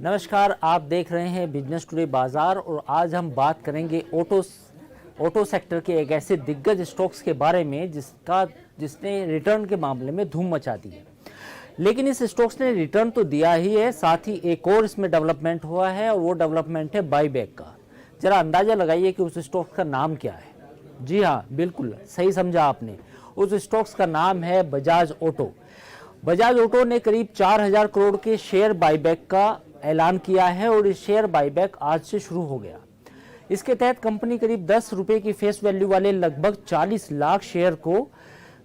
नमस्कार, आप देख रहे हैं बिजनेस टुडे बाजार और आज हम बात करेंगे ऑटो सेक्टर के एक ऐसे दिग्गज स्टॉक्स के बारे में जिसने रिटर्न के मामले में धूम मचा दी है। लेकिन इस स्टॉक्स ने रिटर्न तो दिया ही है, साथ ही एक और इसमें डेवलपमेंट हुआ है और वो डेवलपमेंट है बाईबैक का। जरा अंदाजा लगाइए कि उस स्टॉक्स का नाम क्या है। जी हाँ, बिल्कुल सही समझा आपने। उस स्टॉक्स का नाम है बजाज ऑटो। बजाज ऑटो ने करीब 4000 करोड़ के शेयर बाईबैक का ऐलान किया है और ये शेयर बाईबैक आज से शुरू हो गया। इसके तहत कंपनी करीब 10 रुपए की फेस वैल्यू वाले लगभग 40 लाख शेयर को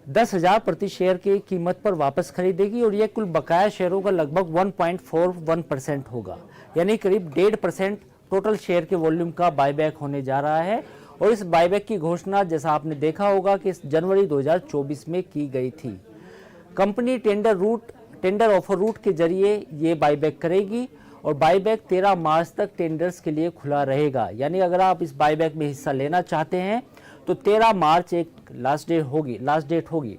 10,000 प्रति शेयर की कीमत पर वापस खरीदेगी और यह कुल बकाया शेयरों का लगभग 1.41% होगा, यानी करीब 1.5% टोटल शेयर के वॉल्यूम का बाईबैक होने जा रहा है। और इस बाईबैक की घोषणा, जैसा आपने देखा होगा, कि जनवरी 2024 में की गई थी। कंपनी टेंडर ऑफर रूट के जरिए ये बाईबैक करेगी और बाईबैक 13 मार्च तक टेंडर्स के लिए खुला रहेगा। यानी अगर आप इस बाईबैक में हिस्सा लेना चाहते हैं तो 13 मार्च एक लास्ट डेट होगी।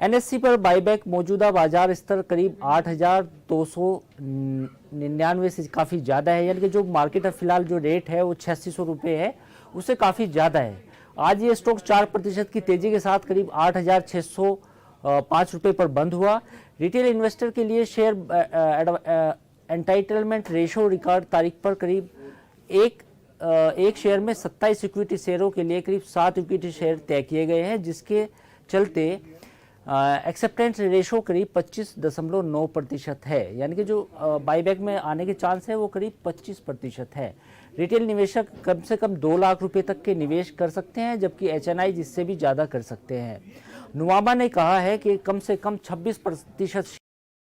एनएससी पर बाईबैक मौजूदा बाजार स्तर करीब 8,299 से काफ़ी ज़्यादा है, यानी कि जो मार्केट का फिलहाल जो रेट है वो 8600 रुपये है, उससे काफ़ी ज़्यादा है। आज ये स्टॉक 4% की तेज़ी के साथ करीब 8,605 रुपये पर बंद हुआ। रिटेल इन्वेस्टर के लिए शेयर एंटाइटलमेंट रेशो रिकॉर्ड तारीख पर करीब एक शेयर में 27 इक्विटी शेयरों के लिए करीब 7 इक्विटी शेयर तय किए गए हैं, जिसके चलते एक्सेप्टेंस रेशो करीब 25.9% है। यानी कि जो बाईबैक में आने के चांस है वो करीब 25% है। रिटेल निवेशक कम से कम 2 लाख रुपए तक के निवेश कर सकते हैं, जबकि एचएनआई जिससे भी ज़्यादा कर सकते हैं। नुवामा ने कहा है कि कम से कम 26%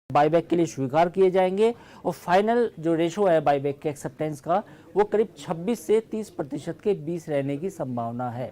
बाईबैक के लिए स्वीकार किए जाएंगे और फाइनल जो रेशो है बाईबैक के एक्सेप्टेंस का वो करीब 26 से 30% के बीच रहने की संभावना है।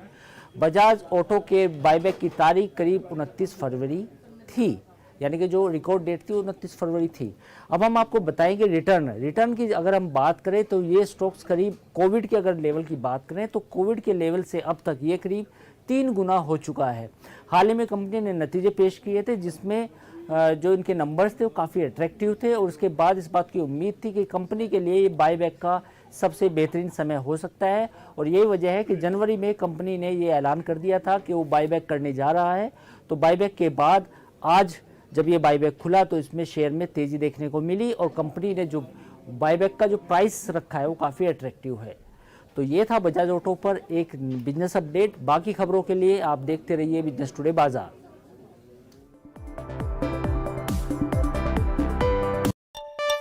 बजाज ऑटो के बाईबैक की तारीख करीब 29 फरवरी थी, यानी कि जो रिकॉर्ड डेट थी 29 फरवरी थी। अब हम आपको बताएंगे रिटर्न की अगर हम बात करें तो ये स्टॉक्स करीब कोविड के अगर लेवल की बात करें तो कोविड के लेवल से अब तक ये करीब 3 गुना हो चुका है। हाल ही में कंपनी ने नतीजे पेश किए थे जिसमें जो इनके नंबर्स थे वो काफ़ी अट्रैक्टिव थे और उसके बाद इस बात की उम्मीद थी कि कंपनी के लिए ये बाईबैक का सबसे बेहतरीन समय हो सकता है। और यही वजह है कि जनवरी में कंपनी ने ये ऐलान कर दिया था कि वो बाईबैक करने जा रहा है। तो बाईबैक के बाद आज जब ये बाईबैक खुला तो इसमें शेयर में तेज़ी देखने को मिली और कंपनी ने जो बाईबैक का जो प्राइस रखा है वो काफ़ी अट्रैक्टिव है। तो ये था बजाज ऑटो पर एक बिजनेस अपडेट। बाकी खबरों के लिए आप देखते रहिए बिजनेस टुडे बाजार।